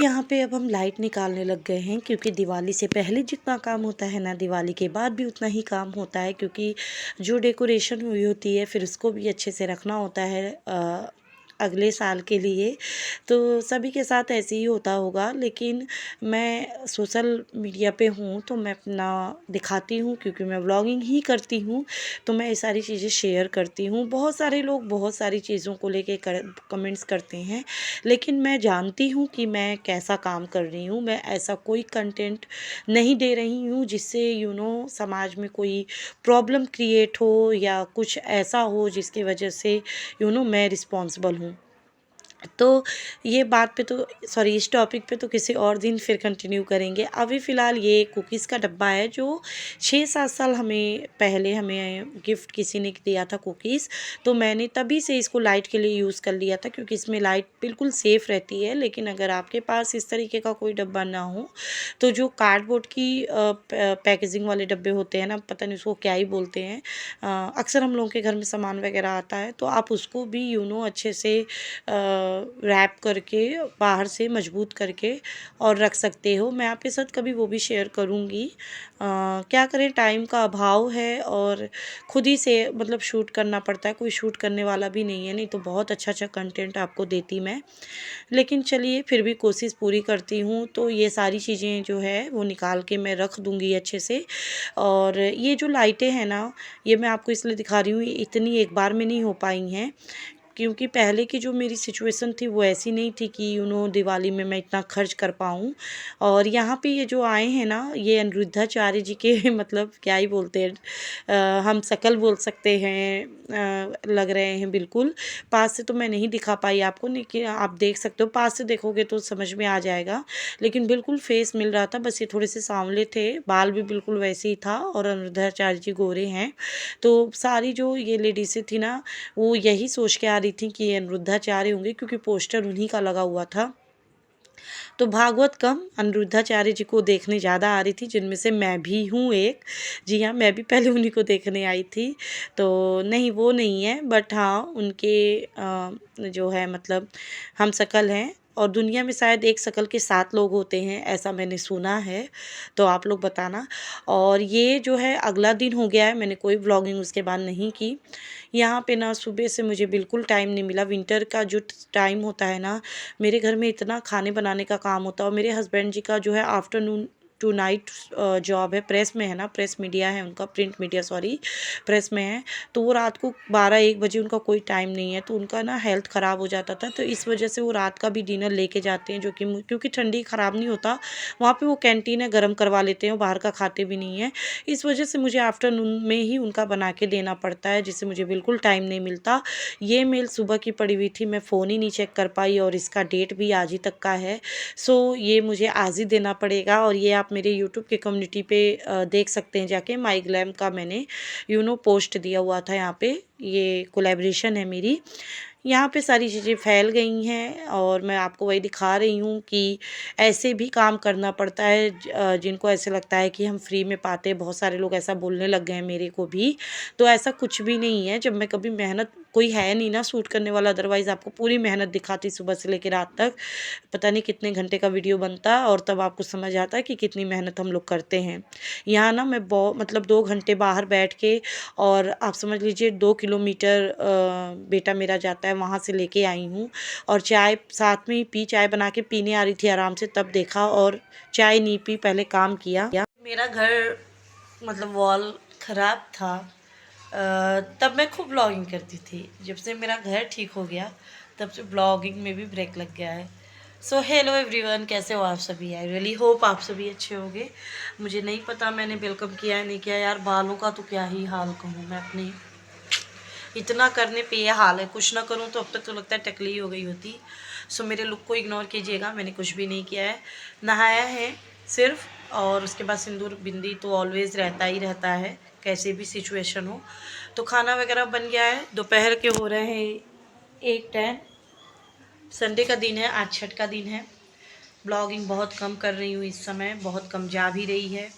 यहाँ पे अब हम लाइट निकालने लग गए हैं, क्योंकि दिवाली से पहले जितना काम होता है ना, दिवाली के बाद भी उतना ही काम होता है। क्योंकि जो डेकोरेशन हुई होती है फिर उसको भी अच्छे से रखना होता है अगले साल के लिए। तो सभी के साथ ऐसे ही होता होगा, लेकिन मैं सोशल मीडिया पे हूँ तो मैं अपना दिखाती हूँ, क्योंकि मैं व्लॉगिंग ही करती हूँ। तो मैं ये सारी चीज़ें शेयर करती हूँ। बहुत सारे लोग बहुत सारी चीज़ों को लेके कमेंट्स करते हैं, लेकिन मैं जानती हूँ कि मैं कैसा काम कर रही हूँ। मैं ऐसा कोई कंटेंट नहीं दे रही हूँ जिससे समाज में कोई प्रॉब्लम क्रिएट हो या कुछ ऐसा हो जिसकी वजह से मैं रिस्पॉन्सिबल हूँ। तो ये बात पे तो सॉरी इस टॉपिक पे तो किसी और दिन फिर कंटिन्यू करेंगे। अभी फ़िलहाल ये कुकीज़ का डब्बा है जो 6-7 साल पहले हमें गिफ्ट किसी ने दिया था कुकीज़। तो मैंने तभी से इसको लाइट के लिए यूज़ कर लिया था, क्योंकि इसमें लाइट बिल्कुल सेफ़ रहती है। लेकिन अगर आपके पास इस तरीके का कोई डब्बा ना हो तो जो कार्डबोर्ड की पैकेजिंग वाले डब्बे होते हैं ना, पता नहीं उसको क्या ही बोलते हैं, अक्सर हम लोगों के घर में सामान वगैरह आता है, तो आप उसको भी अच्छे से रैप करके बाहर से मजबूत करके और रख सकते हो। मैं आपके साथ कभी वो भी शेयर करूँगी। क्या करें, टाइम का अभाव है और खुद ही से मतलब शूट करना पड़ता है, कोई शूट करने वाला भी नहीं है, नहीं तो बहुत अच्छा अच्छा कंटेंट आपको देती मैं। लेकिन चलिए फिर भी कोशिश पूरी करती हूँ। तो ये सारी चीज़ें जो है वो निकाल के मैं रख दूँगी अच्छे से। और ये जो लाइटें हैं ना, ये मैं आपको इसलिए दिखा रही हूँ, ये इतनी एक बार में नहीं हो पाई हैं, क्योंकि पहले की जो मेरी सिचुएशन थी वो ऐसी नहीं थी कि दिवाली में मैं इतना खर्च कर पाऊँ। और यहाँ पे ये जो आए हैं ना, ये अनिरुद्धाचार्य जी के मतलब क्या ही बोलते हैं, हम शकल बोल सकते हैं, लग रहे हैं बिल्कुल। पास से तो मैं नहीं दिखा पाई आपको, लेकिन आप देख सकते हो, पास से देखोगे तो समझ में आ जाएगा। लेकिन बिल्कुल फेस मिल रहा था, बस ये थोड़े से सांवले थे, बाल भी बिल्कुल वैसे ही था, और अनिरुद्धाचार्य जी गोरे हैं। तो सारी जो ये लेडीज़ें थी ना, वो यही सोच के आ रही थी कि ये अनिरुद्धाचार्य होंगे, क्योंकि पोस्टर उन्हीं का लगा हुआ था। तो भागवत कम अनिरुद्धाचार्य जी को देखने ज़्यादा आ रही थी, जिनमें से मैं भी हूँ एक। जी हाँ, मैं भी पहले उन्हीं को देखने आई थी। तो नहीं, वो नहीं है, बट हाँ उनके जो है मतलब हम शकल हैं। और दुनिया में शायद एक शकल के 7 लोग होते हैं, ऐसा मैंने सुना है। तो आप लोग बताना। और ये जो है अगला दिन हो गया है, मैंने कोई व्लॉगिंग उसके बाद नहीं की। यहाँ पे ना सुबह से मुझे बिल्कुल टाइम नहीं मिला। विंटर का जो टाइम होता है ना, मेरे घर में इतना खाने बनाने का काम होता है, और मेरे हस्बैंड जी का जो है आफ्टरनून टू नाइट जॉब है, प्रेस में है ना, प्रेस मीडिया है उनका, प्रिंट मीडिया सॉरी, प्रेस में है। तो वो रात को 12-1 बजे उनका कोई टाइम नहीं है, तो उनका ना हेल्थ ख़राब हो जाता था, तो इस वजह से वो रात का भी डिनर लेके जाते हैं, जो कि क्योंकि ठंडी ख़राब नहीं होता वहाँ पे, वो कैंटीन है, गर्म करवा लेते हैं, वो बाहर का खाते भी नहीं है। इस वजह से मुझे आफ्टरनून में ही उनका बना के देना पड़ता है, जिससे मुझे बिल्कुल टाइम नहीं मिलता। ये मेल सुबह की पड़ी हुई थी, मैं फ़ोन ही नहीं चेक कर पाई, और इसका डेट भी आज ही तक का है। सो ये मुझे आज ही देना पड़ेगा। और ये आप मेरे यूट्यूब के कम्युनिटी पे देख सकते हैं जाके, माई ग्लैम का मैंने पोस्ट दिया हुआ था यहाँ पे, ये कोलैबोरेशन है मेरी। यहाँ पे सारी चीज़ें फैल गई हैं, और मैं आपको वही दिखा रही हूँ कि ऐसे भी काम करना पड़ता है। जिनको ऐसे लगता है कि हम फ्री में पाते हैं, बहुत सारे लोग ऐसा बोलने लग गए हैं मेरे को भी। तो ऐसा कुछ भी नहीं है। जब मैं कभी मेहनत, कोई है नहीं ना शूट करने वाला, अदरवाइज़ आपको पूरी मेहनत दिखाती सुबह से लेकर रात तक, पता नहीं कितने घंटे का वीडियो बनता, और तब आपको समझ आता है कि कितनी मेहनत हम लोग करते हैं। यहाँ ना मैं मतलब 2 घंटे बाहर बैठ के, और आप समझ लीजिए 2 किलोमीटर बेटा मेरा जाता है, वहाँ से लेके आई हूँ। और चाय साथ में ही पी, चाय बना के पीने आ रही थी आराम से, तब देखा, और चाय नहीं पी, पहले काम किया। मेरा घर मतलब वॉल ख़राब था, तब मैं खूब ब्लॉगिंग करती थी। जब से मेरा घर ठीक हो गया तब से ब्लॉगिंग में भी ब्रेक लग गया है। सो हेलो एवरीवन, कैसे हो आप सभी? आई रियली होप आप सभी अच्छे होंगे। मुझे नहीं पता मैंने वेलकम किया है नहीं किया यार, बालों का तो क्या ही हाल कहूँ मैं अपने, इतना करने पे ये हाल है। कुछ ना करूँ तो अब तक तो लगता है टकली हो गई होती। सो मेरे लुक को इग्नोर कीजिएगा, मैंने कुछ भी नहीं किया है। नहाया है सिर्फ, और उसके बाद सिंदूर बिंदी तो ऑलवेज़ रहता ही रहता है, कैसे भी सिचुएशन हो। तो खाना वगैरह बन गया है, दोपहर के हो रहे हैं 1:10। संडे का दिन है, आज छठ का दिन है। ब्लॉगिंग बहुत कम कर रही हूँ इस समय, बहुत कम जा भी रही है,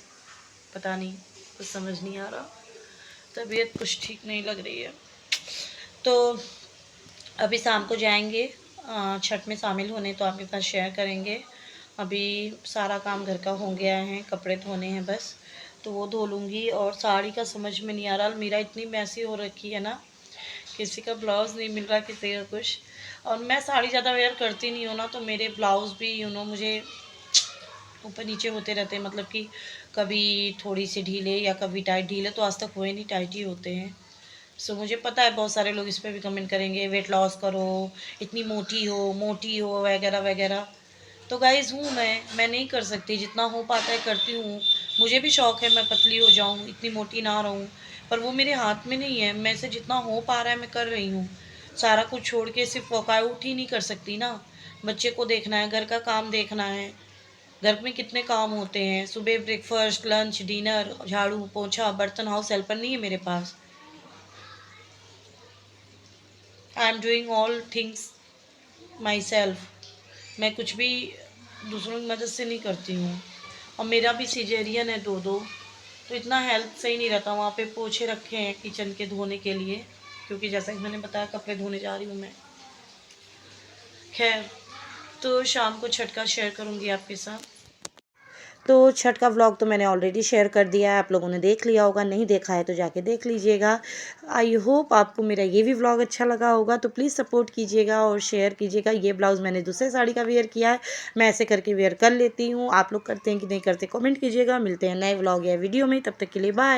पता नहीं कुछ समझ नहीं आ रहा, तबीयत कुछ ठीक नहीं लग रही है। तो अभी शाम को जाएंगे छठ में शामिल होने, तो आपके पास शेयर करेंगे। अभी सारा काम घर का हो गया है, कपड़े धोने हैं बस, तो वो धो लूँगी। और साड़ी का समझ में नहीं आ रहा, मेरा इतनी मैसी हो रखी है ना, किसी का ब्लाउज़ नहीं मिल रहा, किसी का कुछ। और मैं साड़ी ज़्यादा वेयर करती नहीं हूँ ना, तो मेरे ब्लाउज़ भी मुझे ऊपर नीचे होते रहते हैं, मतलब कि कभी थोड़ी सी ढीले या कभी टाइट। ढीले तो आज तक हुए नहीं, टाइट ही होते हैं। सो मुझे पता है बहुत सारे लोग इस पे भी कमेंट करेंगे, वेट लॉस करो, इतनी मोटी हो वगैरह वगैरह। तो गाइज़ हूँ मैं नहीं कर सकती, जितना हो पाता है करती हूँ। मुझे भी शौक़ है मैं पतली हो जाऊँ, इतनी मोटी ना रहूँ, पर वो मेरे हाथ में नहीं है। मैं से जितना हो पा रहा है मैं कर रही हूँ। सारा कुछ छोड़ के सिर्फ वर्कआउट ही नहीं कर सकती ना, बच्चे को देखना है, घर का काम देखना है। घर में कितने काम होते हैं, सुबह ब्रेकफास्ट, लंच, डिनर, झाड़ू पोछा, बर्तन, हाउस हेल्पर नहीं है मेरे पास। I am doing all things myself. मैं कुछ भी दूसरों की मदद से नहीं करती हूँ। और मेरा भी सिजेरियन है दो, तो इतना हेल्थ सही नहीं रहता। वहाँ पे पोछे रखे हैं किचन के धोने के लिए, क्योंकि जैसा कि मैंने बताया कपड़े धोने जा रही हूँ मैं। खैर, तो शाम को छठ का शेयर करूँगी आपके साथ। तो छठ का व्लॉग तो मैंने ऑलरेडी शेयर कर दिया है, आप लोगों ने देख लिया होगा, नहीं देखा है तो जाके देख लीजिएगा। आई होप आपको मेरा ये भी व्लॉग अच्छा लगा होगा, तो प्लीज़ सपोर्ट कीजिएगा और शेयर कीजिएगा। ये ब्लाउज़ मैंने दूसरे साड़ी का वेयर किया है, मैं ऐसे करके वेयर कर लेती हूँ। आप लोग करते हैं कि नहीं करते, कमेंट कीजिएगा। मिलते हैं नए व्लॉग या वीडियो में, तब तक के लिए बाय।